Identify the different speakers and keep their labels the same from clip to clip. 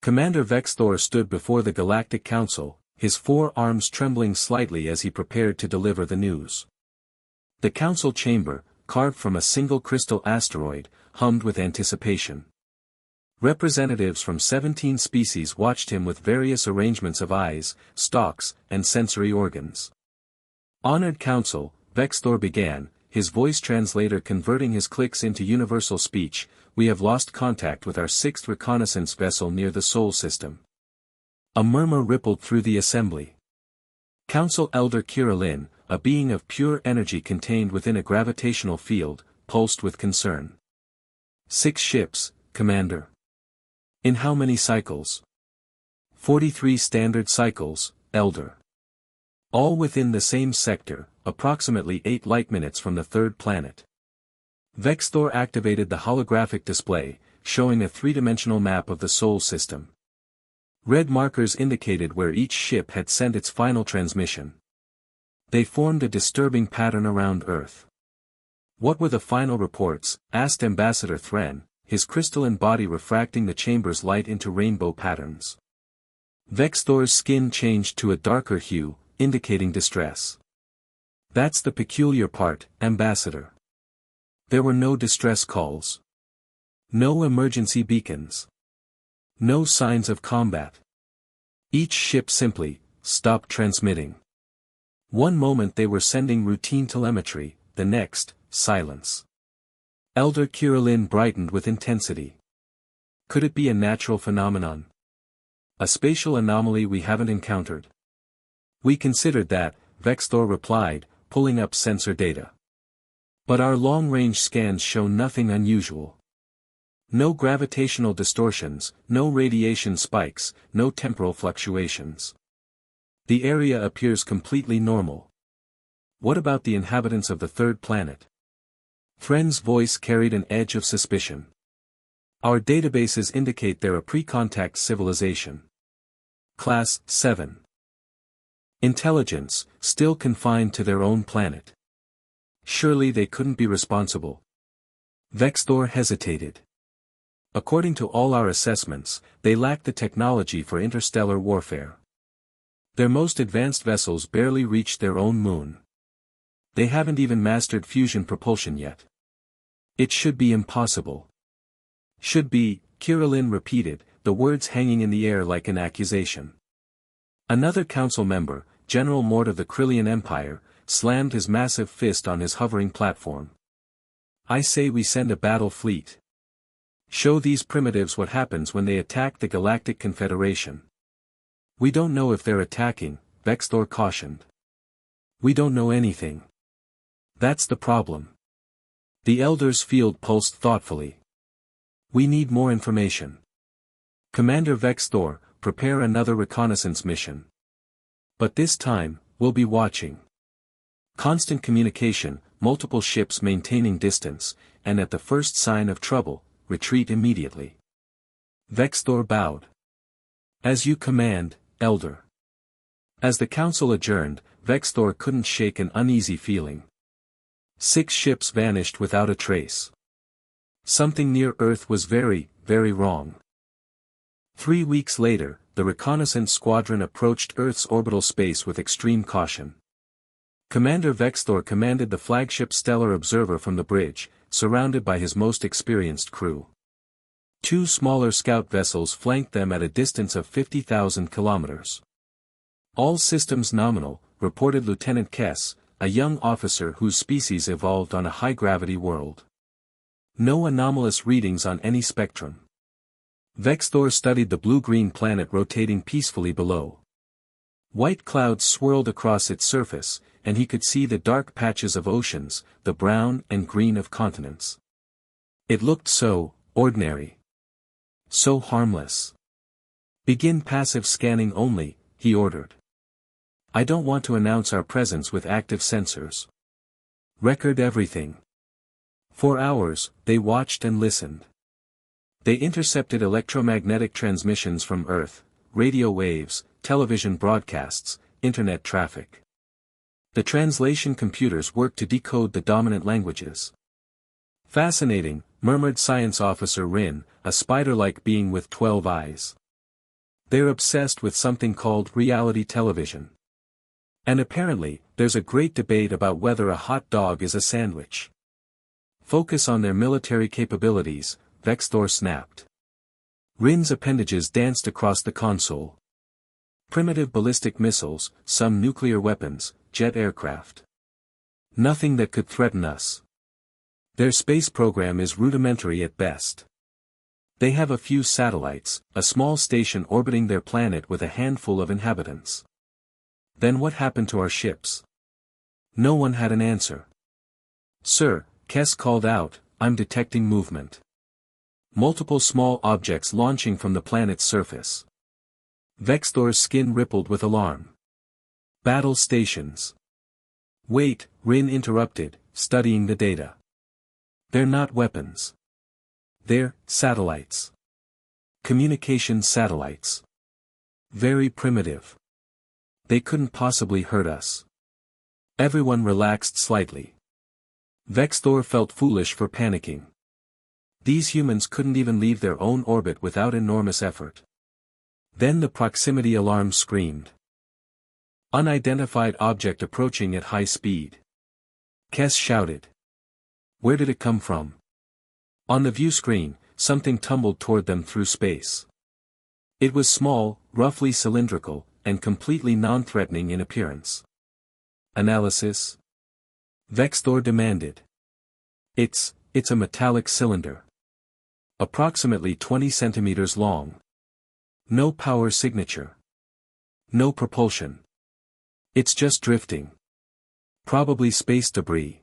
Speaker 1: Commander Vexthor stood before the Galactic Council, his 4 arms trembling slightly as he prepared to deliver the news. The council chamber, carved from a single crystal asteroid, hummed with anticipation. Representatives from 17 species watched him with various arrangements of eyes, stalks, and sensory organs. Honored Council, Vexthor began, his voice translator converting his clicks into universal speech. We have lost contact with our 6th reconnaissance vessel near the Sol system. A murmur rippled through the assembly. Council Elder Kirillin, a being of pure energy contained within a gravitational field, pulsed with concern. 6 ships, Commander. In how many cycles? 43 standard cycles, Elder. All within the same sector, approximately 8 light minutes from the 3rd planet. Vexthor activated the holographic display, showing a 3-dimensional map of the Sol system. Red markers indicated where each ship had sent its final transmission. They formed a disturbing pattern around Earth. What were the final reports? Asked Ambassador Thren, his crystalline body refracting the chamber's light into rainbow patterns. Vexthor's skin changed to a darker hue, indicating distress. That's the peculiar part, Ambassador. There were no distress calls. No emergency beacons. No signs of combat. Each ship simply stopped transmitting. One moment they were sending routine telemetry, the next, silence. Elder Kirillin brightened with intensity. Could it be a natural phenomenon? A spatial anomaly we haven't encountered? We considered that, Vexthor replied, pulling up sensor data. But our long-range scans show nothing unusual. No gravitational distortions, no radiation spikes, no temporal fluctuations. The area appears completely normal. What about the inhabitants of the 3rd planet? Thren's voice carried an edge of suspicion. Our databases indicate they're a pre-contact civilization. Class 7. Intelligence, still confined to their own planet. Surely they couldn't be responsible. Vexthor hesitated. According to all our assessments, they lack the technology for interstellar warfare. Their most advanced vessels barely reached their own moon. They haven't even mastered fusion propulsion yet. It should be impossible. Should be, Kirillin repeated, the words hanging in the air like an accusation. Another council member, General Mort of the Krillian Empire, slammed his massive fist on his hovering platform. I say we send a battle fleet. Show these primitives what happens when they attack the Galactic Confederation. We don't know if they're attacking, Vexthor cautioned. We don't know anything. That's the problem. The Elder's field pulsed thoughtfully. We need more information. Commander Vexthor, prepare another reconnaissance mission. But this time, we'll be watching. Constant communication, multiple ships maintaining distance, and at the first sign of trouble, retreat immediately. Vexthor bowed. As you command, Elder. As the council adjourned, Vexthor couldn't shake an uneasy feeling. 6 ships vanished without a trace. Something near Earth was very, very wrong. 3 weeks later, the reconnaissance squadron approached Earth's orbital space with extreme caution. Commander Vexthor commanded the flagship Stellar Observer from the bridge, surrounded by his most experienced crew. 2 smaller scout vessels flanked them at a distance of 50,000 kilometers. All systems nominal, reported Lieutenant Kess, a young officer whose species evolved on a high-gravity world. No anomalous readings on any spectrum. Vexthor studied the blue-green planet rotating peacefully below. White clouds swirled across its surface, and he could see the dark patches of oceans, the brown and green of continents. It looked so ordinary. So harmless. Begin passive scanning only, he ordered. I don't want to announce our presence with active sensors. Record everything. For hours, they watched and listened. They intercepted electromagnetic transmissions from Earth, radio waves, television broadcasts, internet traffic. The translation computers worked to decode the dominant languages. Fascinating, murmured Science Officer Rin, a spider-like being with 12 eyes. They're obsessed with something called reality television. And apparently, there's a great debate about whether a hot dog is a sandwich. Focus on their military capabilities, Vexthor snapped. Rin's appendages danced across the console. Primitive ballistic missiles, some nuclear weapons, jet aircraft. Nothing that could threaten us. Their space program is rudimentary at best. They have a few satellites, a small station orbiting their planet with a handful of inhabitants. Then what happened to our ships? No one had an answer. Sir, Kess called out, I'm detecting movement. Multiple small objects launching from the planet's surface. Vexthor's skin rippled with alarm. Battle stations. Wait, Rin interrupted, studying the data. They're not weapons. They're satellites. Communication satellites. Very primitive. They couldn't possibly hurt us. Everyone relaxed slightly. Vexthor felt foolish for panicking. These humans couldn't even leave their own orbit without enormous effort. Then the proximity alarm screamed. Unidentified object approaching at high speed. Kess shouted. Where did it come from? On the view screen, something tumbled toward them through space. It was small, roughly cylindrical, and completely non-threatening in appearance. Analysis? Vexthor demanded. It's a metallic cylinder. Approximately 20 centimeters long. No power signature. No propulsion. It's just drifting. Probably space debris.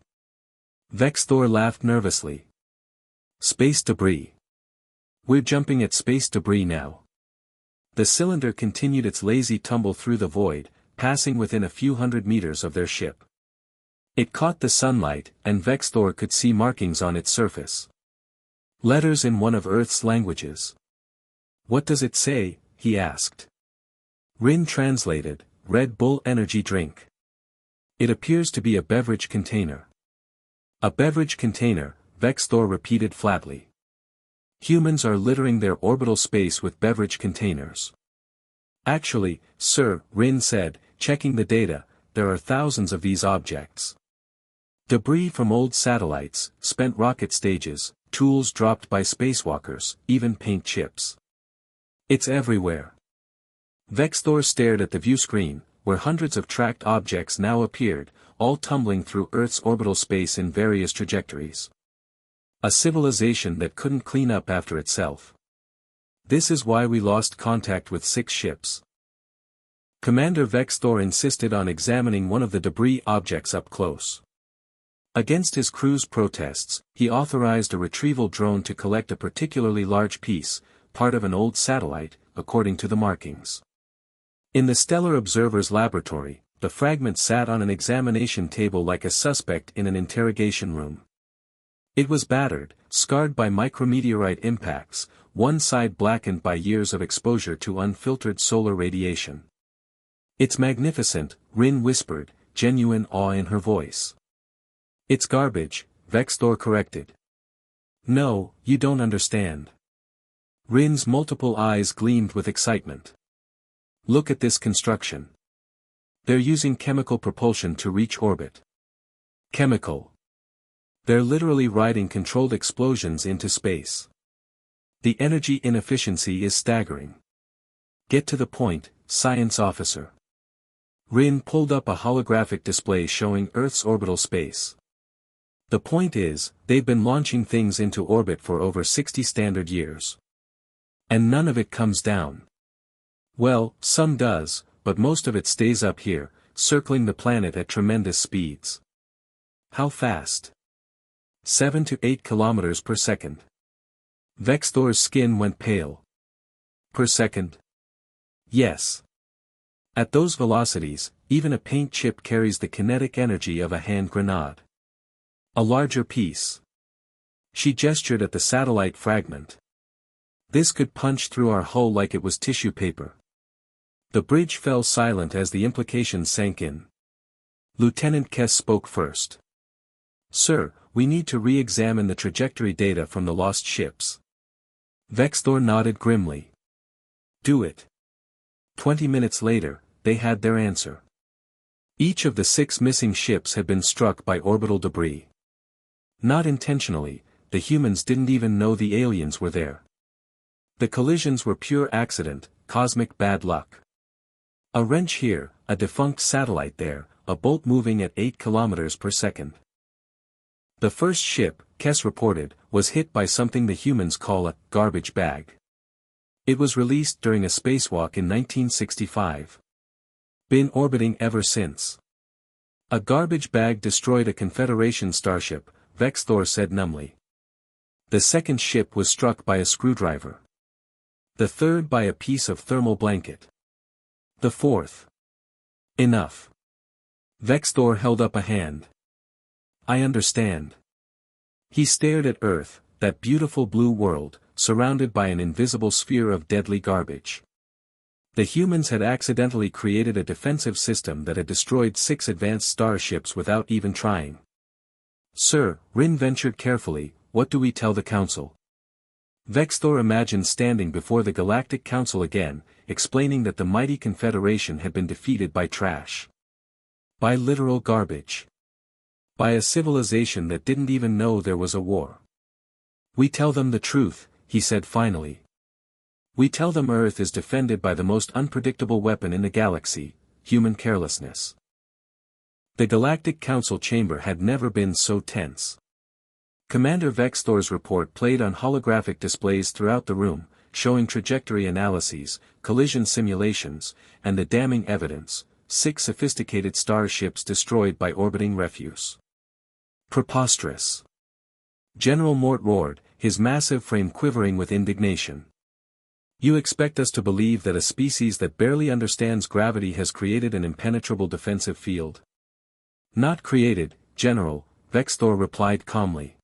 Speaker 1: Vexthor laughed nervously. Space debris. We're jumping at space debris now. The cylinder continued its lazy tumble through the void, passing within a few hundred meters of their ship. It caught the sunlight, and Vexthor could see markings on its surface. Letters in one of Earth's languages. What does it say? He asked. Rin translated, Red Bull energy drink. It appears to be a beverage container. A beverage container, Vexthor repeated flatly. Humans are littering their orbital space with beverage containers. Actually, sir, Rin said, checking the data, there are thousands of these objects. Debris from old satellites, spent rocket stages, tools dropped by spacewalkers, even paint chips. It's everywhere. Vexthor stared at the view screen, where hundreds of tracked objects now appeared, all tumbling through Earth's orbital space in various trajectories. A civilization that couldn't clean up after itself. This is why we lost contact with 6 ships. Commander Vexthor insisted on examining one of the debris objects up close. Against his crew's protests, he authorized a retrieval drone to collect a particularly large piece, part of an old satellite, according to the markings. In the Stellar Observer's laboratory, the fragment sat on an examination table like a suspect in an interrogation room. It was battered, scarred by micrometeorite impacts, one side blackened by years of exposure to unfiltered solar radiation. It's magnificent, Rin whispered, genuine awe in her voice. It's garbage, Vexthor corrected. No, you don't understand. Rin's multiple eyes gleamed with excitement. Look at this construction. They're using chemical propulsion to reach orbit. Chemical. They're literally riding controlled explosions into space. The energy inefficiency is staggering. Get to the point, science officer. Rin pulled up a holographic display showing Earth's orbital space. The point is, they've been launching things into orbit for over 60 standard years. And none of it comes down. Well, some does, but most of it stays up here, circling the planet at tremendous speeds. How fast? 7 to 8 kilometers per second. Vexthor's skin went pale. Per second? Yes. At those velocities, even a paint chip carries the kinetic energy of a hand grenade. A larger piece. She gestured at the satellite fragment. This could punch through our hull like it was tissue paper. The bridge fell silent as the implications sank in. Lieutenant Kess spoke first. Sir, we need to re-examine the trajectory data from the lost ships. Vexthor nodded grimly. Do it. 20 minutes later, they had their answer. Each of the 6 missing ships had been struck by orbital debris. Not intentionally, the humans didn't even know the aliens were there. The collisions were pure accident, cosmic bad luck. A wrench here, a defunct satellite there, a bolt moving at 8 kilometers per second. The first ship, Kess reported, was hit by something the humans call a garbage bag. It was released during a spacewalk in 1965. Been orbiting ever since. A garbage bag destroyed a Confederation starship, Vexthor said numbly. The second ship was struck by a screwdriver. The third by a piece of thermal blanket. The fourth. Enough. Vexthor held up a hand. I understand. He stared at Earth, that beautiful blue world, surrounded by an invisible sphere of deadly garbage. The humans had accidentally created a defensive system that had destroyed 6 advanced starships without even trying. Sir, Rin ventured carefully, what do we tell the Council? Vexthor imagined standing before the Galactic Council again, explaining that the mighty Confederation had been defeated by trash. By literal garbage. By a civilization that didn't even know there was a war. We tell them the truth, he said finally. We tell them Earth is defended by the most unpredictable weapon in the galaxy, human carelessness. The Galactic Council chamber had never been so tense. Commander Vexthor's report played on holographic displays throughout the room, showing trajectory analyses, collision simulations, and the damning evidence, 6 sophisticated starships destroyed by orbiting refuse. Preposterous. General Mort roared, his massive frame quivering with indignation. You expect us to believe that a species that barely understands gravity has created an impenetrable defensive field? Not created, General, Vexthor replied calmly.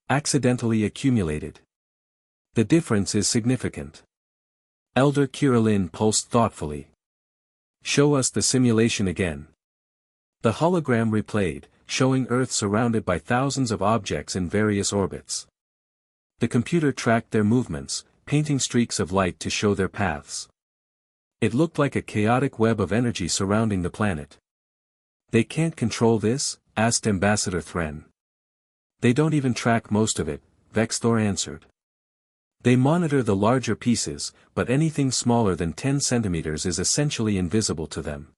Speaker 1: Accidentally accumulated. The difference is significant. Elder Kirillin pulsed thoughtfully. Show us the simulation again. The hologram replayed, showing Earth surrounded by thousands of objects in various orbits. The computer tracked their movements, painting streaks of light to show their paths. It looked like a chaotic web of energy surrounding the planet. They can't control this? Asked Ambassador Thren. They don't even track most of it, Vexthor answered. They monitor the larger pieces, but anything smaller than 10 centimeters is essentially invisible to them.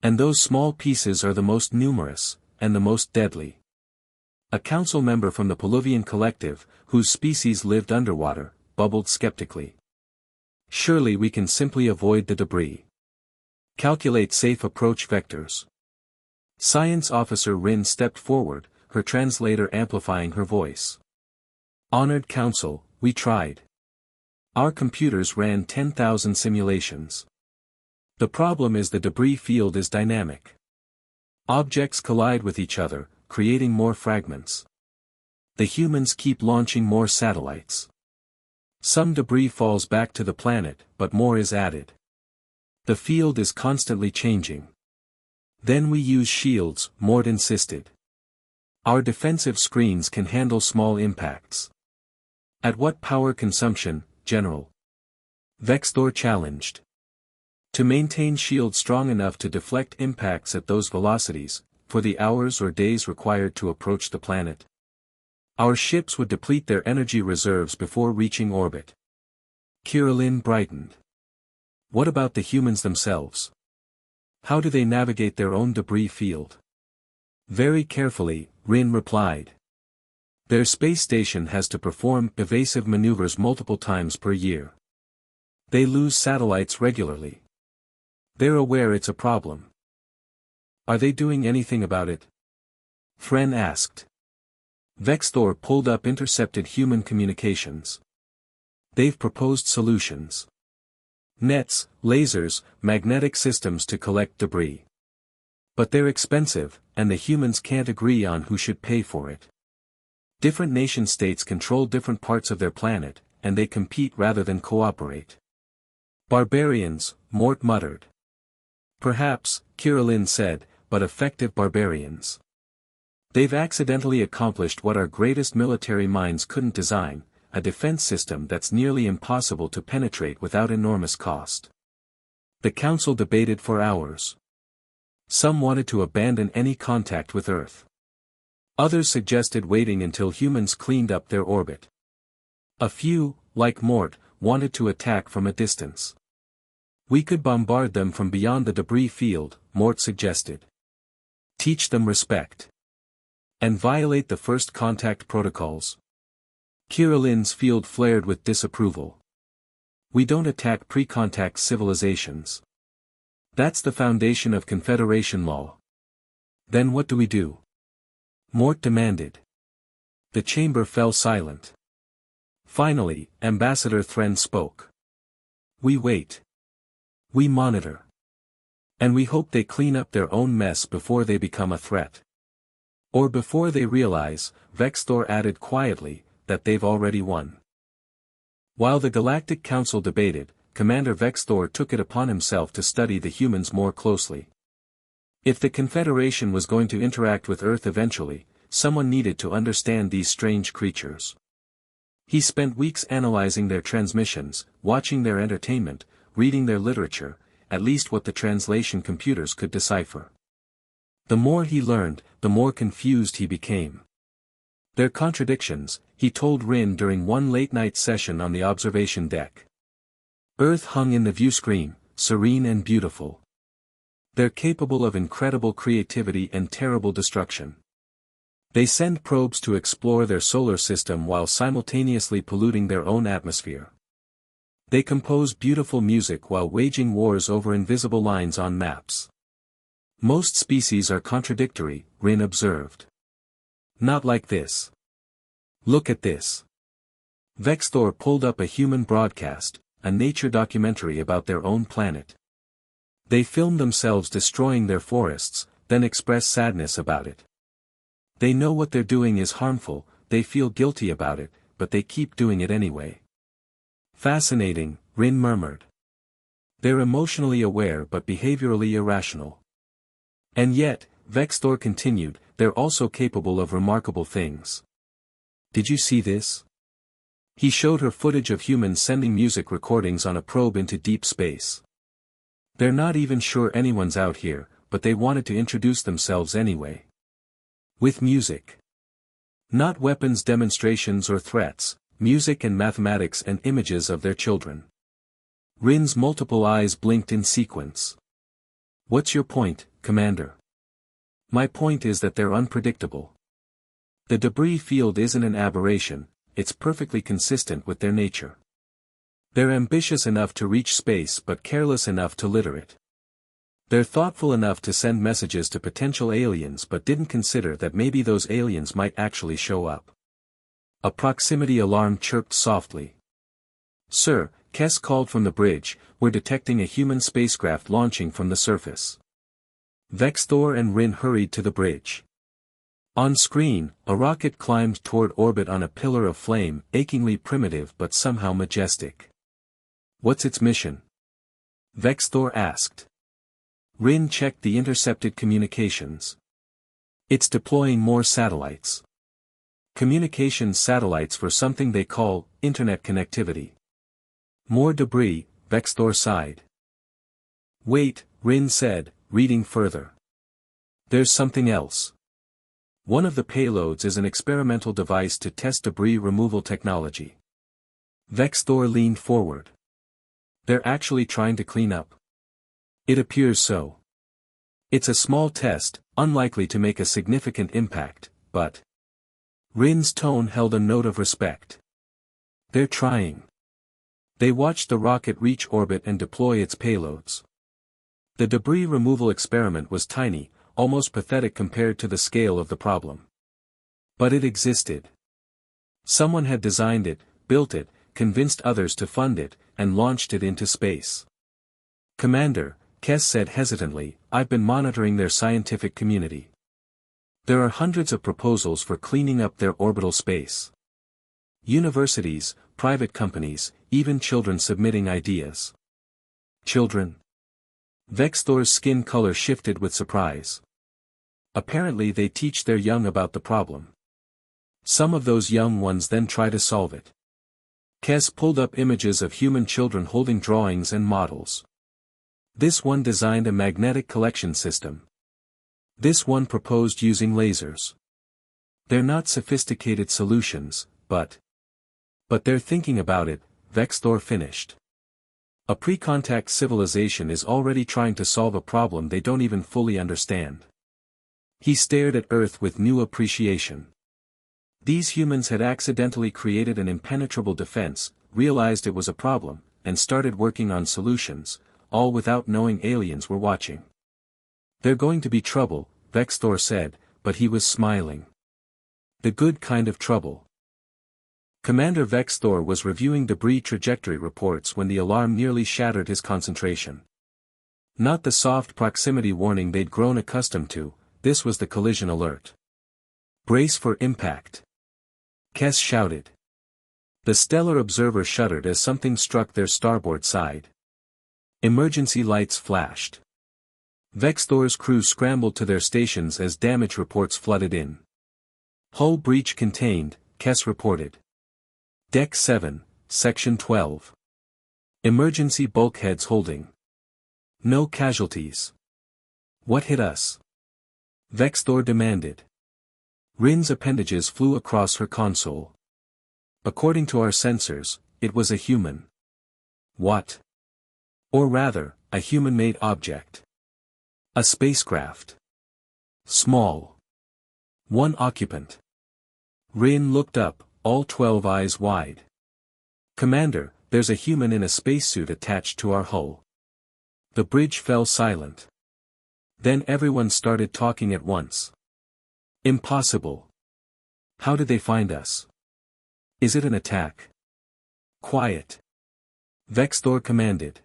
Speaker 1: And those small pieces are the most numerous, and the most deadly. A council member from the Peluvian collective, whose species lived underwater, bubbled skeptically. Surely we can simply avoid the debris. Calculate safe approach vectors. Science Officer Rin stepped forward, her translator amplifying her voice. Honored Council, we tried. Our computers ran 10,000 simulations. The problem is the debris field is dynamic. Objects collide with each other, creating more fragments. The humans keep launching more satellites. Some debris falls back to the planet, but more is added. The field is constantly changing. Then we use shields, Mort insisted. Our defensive screens can handle small impacts. At what power consumption, General? Vexthor challenged. To maintain shields strong enough to deflect impacts at those velocities, for the hours or days required to approach the planet. Our ships would deplete their energy reserves before reaching orbit. Kirillin brightened. What about the humans themselves? How do they navigate their own debris field? Very carefully, Rin replied. Their space station has to perform evasive maneuvers multiple times per year. They lose satellites regularly. They're aware it's a problem. Are they doing anything about it? Thren asked. Vexthor pulled up intercepted human communications. They've proposed solutions. Nets, lasers, magnetic systems to collect debris. But they're expensive, and the humans can't agree on who should pay for it. Different nation-states control different parts of their planet, and they compete rather than cooperate. Barbarians, Mort muttered. Perhaps, Kirillin said, but effective barbarians. They've accidentally accomplished what our greatest military minds couldn't design, a defense system that's nearly impossible to penetrate without enormous cost. The council debated for hours. Some wanted to abandon any contact with Earth. Others suggested waiting until humans cleaned up their orbit. A few, like Mort, wanted to attack from a distance. We could bombard them from beyond the debris field, Mort suggested. Teach them respect. And violate the first contact protocols. Kira Lynn's field flared with disapproval. We don't attack pre-contact civilizations. That's the foundation of Confederation law. Then what do we do? Mort demanded. The chamber fell silent. Finally, Ambassador Thren spoke. We wait. We monitor. And we hope they clean up their own mess before they become a threat. Or before they realize, Vexthor added quietly, that they've already won. While the Galactic Council debated, Commander Vexthor took it upon himself to study the humans more closely. If the Confederation was going to interact with Earth eventually, someone needed to understand these strange creatures. He spent weeks analyzing their transmissions, watching their entertainment, reading their literature, at least what the translation computers could decipher. The more he learned, the more confused he became. Their contradictions, he told Rin during one late-night session on the observation deck. Earth hung in the viewscreen, serene and beautiful. They're capable of incredible creativity and terrible destruction. They send probes to explore their solar system while simultaneously polluting their own atmosphere. They compose beautiful music while waging wars over invisible lines on maps. Most species are contradictory, Rin observed. Not like this. Look at this. Vexthor pulled up a human broadcast, a nature documentary about their own planet. They film themselves destroying their forests, then express sadness about it. They know what they're doing is harmful, they feel guilty about it, but they keep doing it anyway. Fascinating, Rin murmured. They're emotionally aware but behaviorally irrational. And yet, Vexthor continued, they're also capable of remarkable things. Did you see this? He showed her footage of humans sending music recordings on a probe into deep space. They're not even sure anyone's out here, but they wanted to introduce themselves anyway. With music. Not weapons demonstrations or threats, music and mathematics and images of their children. Rin's multiple eyes blinked in sequence. What's your point, Commander? My point is that they're unpredictable. The debris field isn't an aberration, it's perfectly consistent with their nature. They're ambitious enough to reach space but careless enough to litter it. They're thoughtful enough to send messages to potential aliens but didn't consider that maybe those aliens might actually show up. A proximity alarm chirped softly. Sir, Kess called from the bridge, we're detecting a human spacecraft launching from the surface. Vexthor and Rin hurried to the bridge. On screen, a rocket climbed toward orbit on a pillar of flame, achingly primitive but somehow majestic. What's its mission? Vexthor asked. Rin checked the intercepted communications. It's deploying more satellites. Communications satellites for something they call internet connectivity. More debris, Vexthor sighed. Wait, Rin said, reading further. There's something else. One of the payloads is an experimental device to test debris removal technology. Vexthor leaned forward. They're actually trying to clean up. It appears so. It's a small test, unlikely to make a significant impact, but... Rin's tone held a note of respect. They're trying. They watched the rocket reach orbit and deploy its payloads. The debris removal experiment was tiny, almost pathetic compared to the scale of the problem. But it existed. Someone had designed it, built it, convinced others to fund it, and launched it into space. Commander, Kess said hesitantly, I've been monitoring their scientific community. There are hundreds of proposals for cleaning up their orbital space. Universities, private companies, even children submitting ideas. Children? Vexthor's skin color shifted with surprise. Apparently they teach their young about the problem. Some of those young ones then try to solve it. Kess pulled up images of human children holding drawings and models. This one designed a magnetic collection system. This one proposed using lasers. They're not sophisticated solutions, but they're thinking about it, Vexthor finished. A pre-contact civilization is already trying to solve a problem they don't even fully understand. He stared at Earth with new appreciation. These humans had accidentally created an impenetrable defense, realized it was a problem, and started working on solutions, all without knowing aliens were watching. They're going to be trouble, Vexthor said, but he was smiling. The good kind of trouble. Commander Vexthor was reviewing debris trajectory reports when the alarm nearly shattered his concentration. Not the soft proximity warning they'd grown accustomed to, this was the collision alert. Brace for impact. Kes shouted. The stellar observer shuddered as something struck their starboard side. Emergency lights flashed. Vexthor's crew scrambled to their stations as damage reports flooded in. Hull breach contained, Kes reported. Deck 7, Section 12. Emergency bulkheads holding. No casualties. What hit us? Vexthor demanded. Rin's appendages flew across her console. According to our sensors, it was a human. What? Or rather, a human-made object. A spacecraft. Small. One occupant. Rin looked up, all 12 eyes wide. Commander, there's a human in a spacesuit attached to our hull. The bridge fell silent. Then everyone started talking at once. Impossible. How did they find us? Is it an attack? Quiet. Vexthor commanded.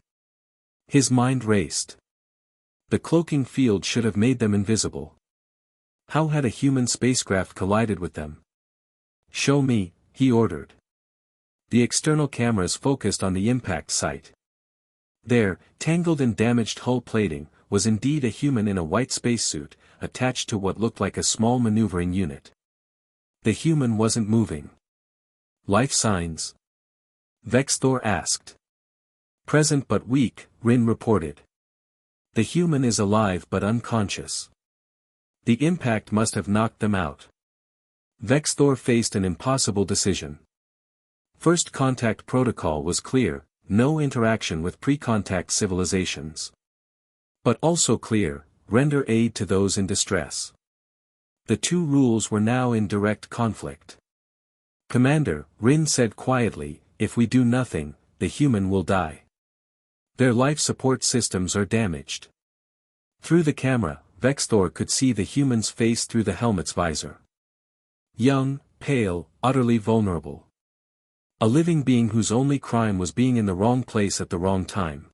Speaker 1: His mind raced. The cloaking field should have made them invisible. How had a human spacecraft collided with them? Show me, he ordered. The external cameras focused on the impact site. There, tangled in damaged hull plating, was indeed a human in a white spacesuit, attached to what looked like a small maneuvering unit. The human wasn't moving. Life signs? Vexthor asked. Present but weak, Rin reported. The human is alive but unconscious. The impact must have knocked them out. Vexthor faced an impossible decision. First contact protocol was clear, no interaction with pre-contact civilizations. But also clear, render aid to those in distress. The two rules were now in direct conflict. Commander, Rin said quietly, if we do nothing, the human will die. Their life support systems are damaged. Through the camera, Vexthor could see the human's face through the helmet's visor. Young, pale, utterly vulnerable. A living being whose only crime was being in the wrong place at the wrong time.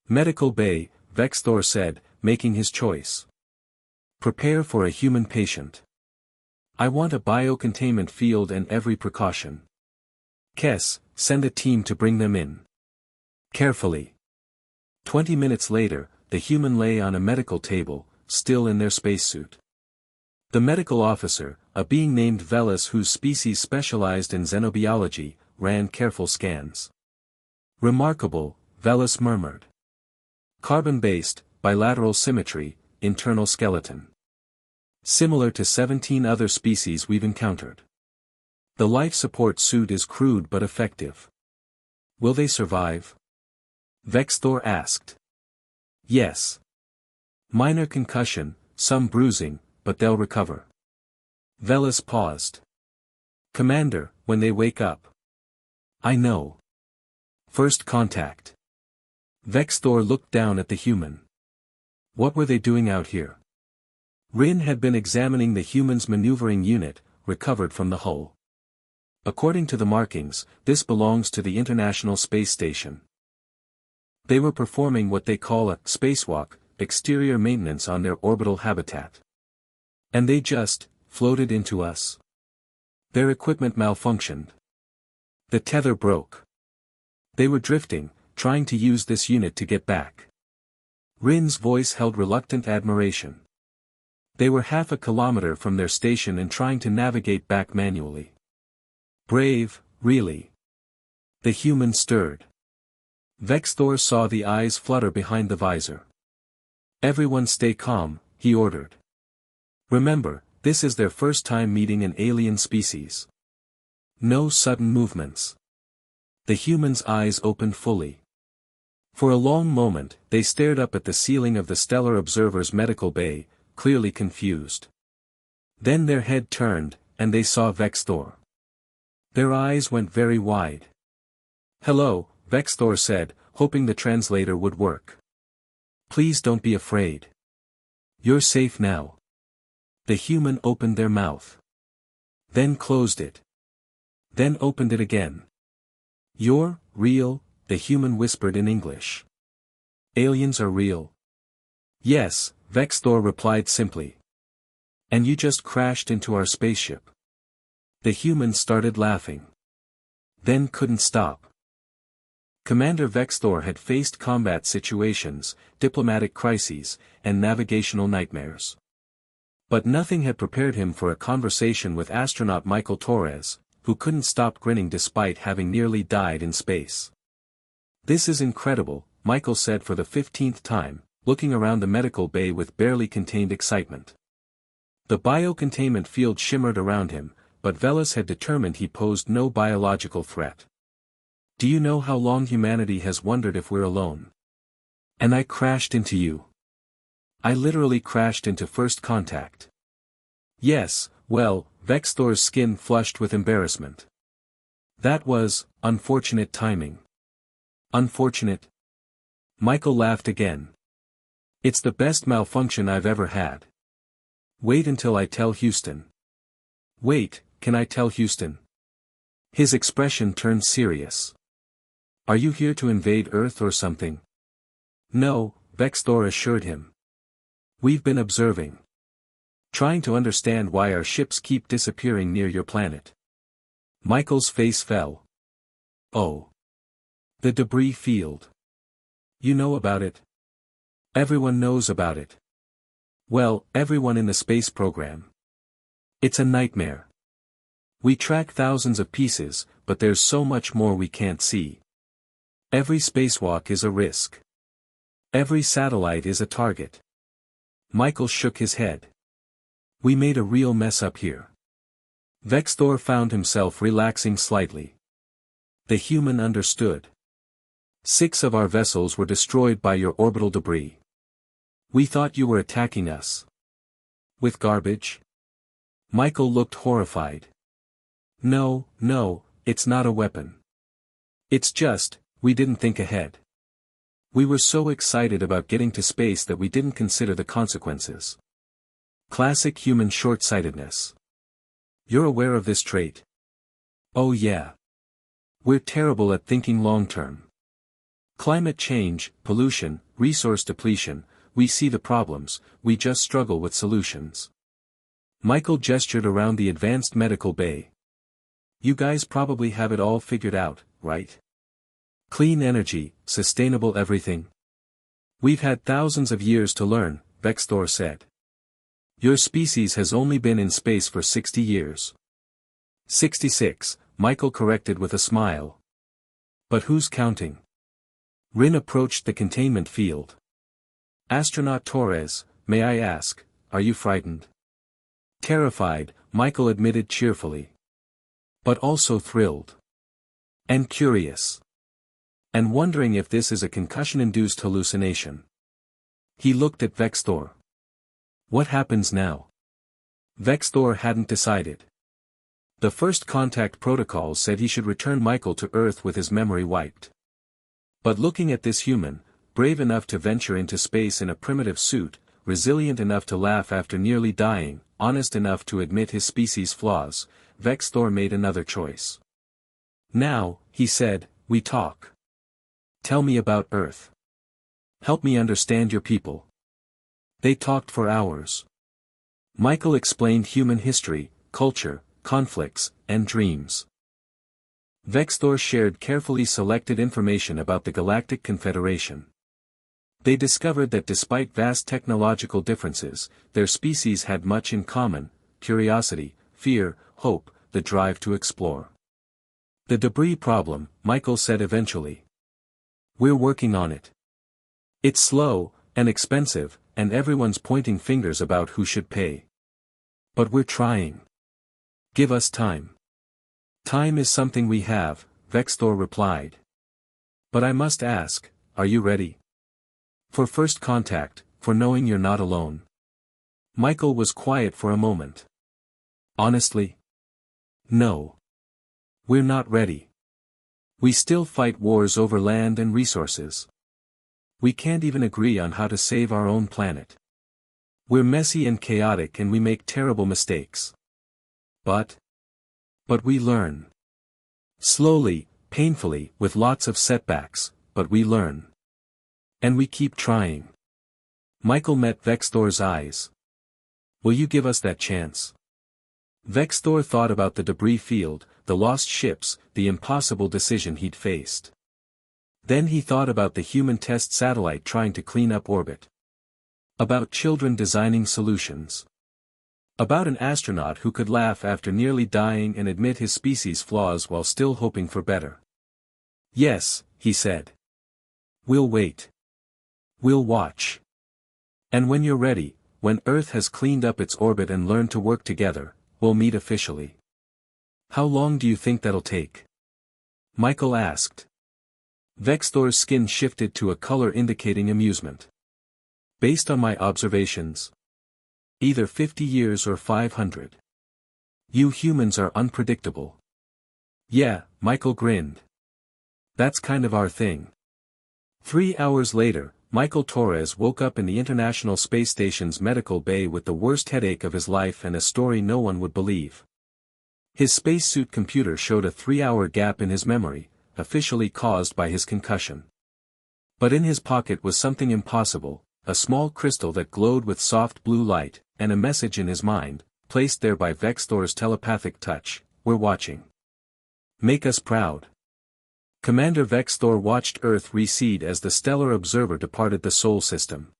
Speaker 1: Medical bay, Vexthor said, making his choice. Prepare for a human patient. I want a biocontainment field and every precaution. Kes, send a team to bring them in. Carefully. 20 minutes later, the human lay on a medical table, still in their spacesuit. The medical officer, a being named Velis whose species specialized in xenobiology, ran careful scans. Remarkable, Velis murmured. Carbon-based, bilateral symmetry, internal skeleton. Similar to 17 other species we've encountered. The life support suit is crude but effective. Will they survive? Vexthor asked. Yes. Minor concussion, some bruising, but they'll recover. Velis paused. Commander, when they wake up. I know. First contact. Vexthor looked down at the human. What were they doing out here? Rin had been examining the human's maneuvering unit, recovered from the hull. According to the markings, this belongs to the International Space Station. They were performing what they call a spacewalk, exterior maintenance on their orbital habitat. And they just floated into us. Their equipment malfunctioned. The tether broke. They were drifting, trying to use this unit to get back. Rin's voice held reluctant admiration. They were half a kilometer from their station and trying to navigate back manually. Brave, really. The human stirred. Vexthor saw the eyes flutter behind the visor. Everyone stay calm, he ordered. Remember, this is their first time meeting an alien species. No sudden movements. The humans' eyes opened fully. For a long moment, they stared up at the ceiling of the Stellar Observer's medical bay, clearly confused. Then their head turned, and they saw Vexthor. Their eyes went very wide. "Hello," Vexthor said, hoping the translator would work. "Please don't be afraid. You're safe now." The human opened their mouth. Then closed it. Then opened it again. "You're real," the human whispered in English. "Aliens are real?" "Yes," Vexthor replied simply. "And you just crashed into our spaceship." The human started laughing. Then couldn't stop. Commander Vexthor had faced combat situations, diplomatic crises, and navigational nightmares. But nothing had prepared him for a conversation with astronaut Michael Torres, who couldn't stop grinning despite having nearly died in space. "This is incredible," Michael said for the 15th time, looking around the medical bay with barely contained excitement. The biocontainment field shimmered around him, but Velas had determined he posed no biological threat. "Do you know how long humanity has wondered if we're alone? And I crashed into you. I literally crashed into first contact." "Yes, well," Vexthor's skin flushed with embarrassment. "That was unfortunate timing." "Unfortunate?" Michael laughed again. "It's the best malfunction I've ever had. Wait until I tell Houston." "Wait, can I tell Houston?" His expression turned serious. "Are you here to invade Earth or something?" "No," Vexthor assured him. "We've been observing. Trying to understand why our ships keep disappearing near your planet." Michael's face fell. "Oh. The debris field. You know about it?" "Everyone knows about it. Well, everyone in the space program. It's a nightmare. We track thousands of pieces, but there's so much more we can't see. Every spacewalk is a risk. Every satellite is a target." Michael shook his head. "We made a real mess up here." Vexthor found himself relaxing slightly. The human understood. 6 of our vessels were destroyed by your orbital debris. We thought you were attacking us. With garbage? Michael looked horrified. No, it's not a weapon. It's just, we didn't think ahead. We were so excited about getting to space that we didn't consider the consequences. Classic human short-sightedness. You're aware of this trait? Oh yeah. We're terrible at thinking long-term. Climate change, pollution, resource depletion, we see the problems, we just struggle with solutions. Michael gestured around the advanced medical bay. You guys probably have it all figured out, right? Clean energy, sustainable everything. We've had thousands of years to learn, Vexthor said. Your species has only been in space for 60 years. 66, Michael corrected with a smile. But who's counting? Rin approached the containment field. Astronaut Torres, may I ask, are you frightened? Terrified, Michael admitted cheerfully. But also thrilled. And curious. And wondering if this is a concussion-induced hallucination. He looked at Vexthor. What happens now? Vexthor hadn't decided. The first contact protocol said he should return Michael to Earth with his memory wiped. But looking at this human, brave enough to venture into space in a primitive suit, resilient enough to laugh after nearly dying, honest enough to admit his species' flaws, Vexthor made another choice. Now, he said, we talk. Tell me about Earth. Help me understand your people. They talked for hours. Michael explained human history, culture, conflicts, and dreams. Vexthor shared carefully selected information about the Galactic Confederation. They discovered that despite vast technological differences, their species had much in common: curiosity, fear, hope, the drive to explore. The debris problem, Michael said eventually. We're working on it. It's slow, and expensive, and everyone's pointing fingers about who should pay. But we're trying. Give us time. Time is something we have, Vexthor replied. But I must ask, are you ready? For first contact, for knowing you're not alone. Michael was quiet for a moment. Honestly? No. We're not ready. We still fight wars over land and resources. We can't even agree on how to save our own planet. We're messy and chaotic and we make terrible mistakes. But we learn. Slowly, painfully, with lots of setbacks, but we learn. And we keep trying. Michael met Vexthor's eyes. Will you give us that chance? Vexthor thought about the debris field, the lost ships, the impossible decision he'd faced. Then he thought about the human test satellite trying to clean up orbit. About children designing solutions. About an astronaut who could laugh after nearly dying and admit his species' flaws while still hoping for better. Yes, he said. We'll wait. We'll watch. And when you're ready, when Earth has cleaned up its orbit and learned to work together, we'll meet officially. How long do you think that'll take? Michael asked. Vexthor's skin shifted to a color indicating amusement. Based on my observations. Either 50 years or 500. You humans are unpredictable. Yeah, Michael grinned. That's kind of our thing. 3 hours later, Michael Torres woke up in the International Space Station's medical bay with the worst headache of his life and a story no one would believe. His spacesuit computer showed a 3-hour gap in his memory, officially caused by his concussion. But in his pocket was something impossible, a small crystal that glowed with soft blue light, and a message in his mind, placed there by Vexthor's telepathic touch: we're watching. Make us proud. Commander Vexthor watched Earth recede as the stellar observer departed the Sol system.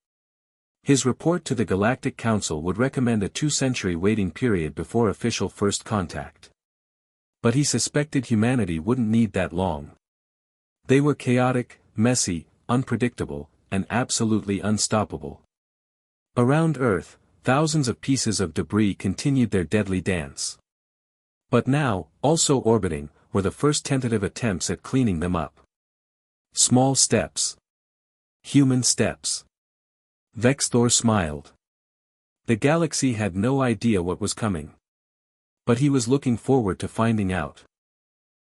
Speaker 1: His report to the Galactic Council would recommend a 2-century waiting period before official first contact. But he suspected humanity wouldn't need that long. They were chaotic, messy, unpredictable, and absolutely unstoppable. Around Earth, thousands of pieces of debris continued their deadly dance. But now, also orbiting, were the first tentative attempts at cleaning them up. Small steps. Human steps. Vexthor smiled. The galaxy had no idea what was coming. But he was looking forward to finding out.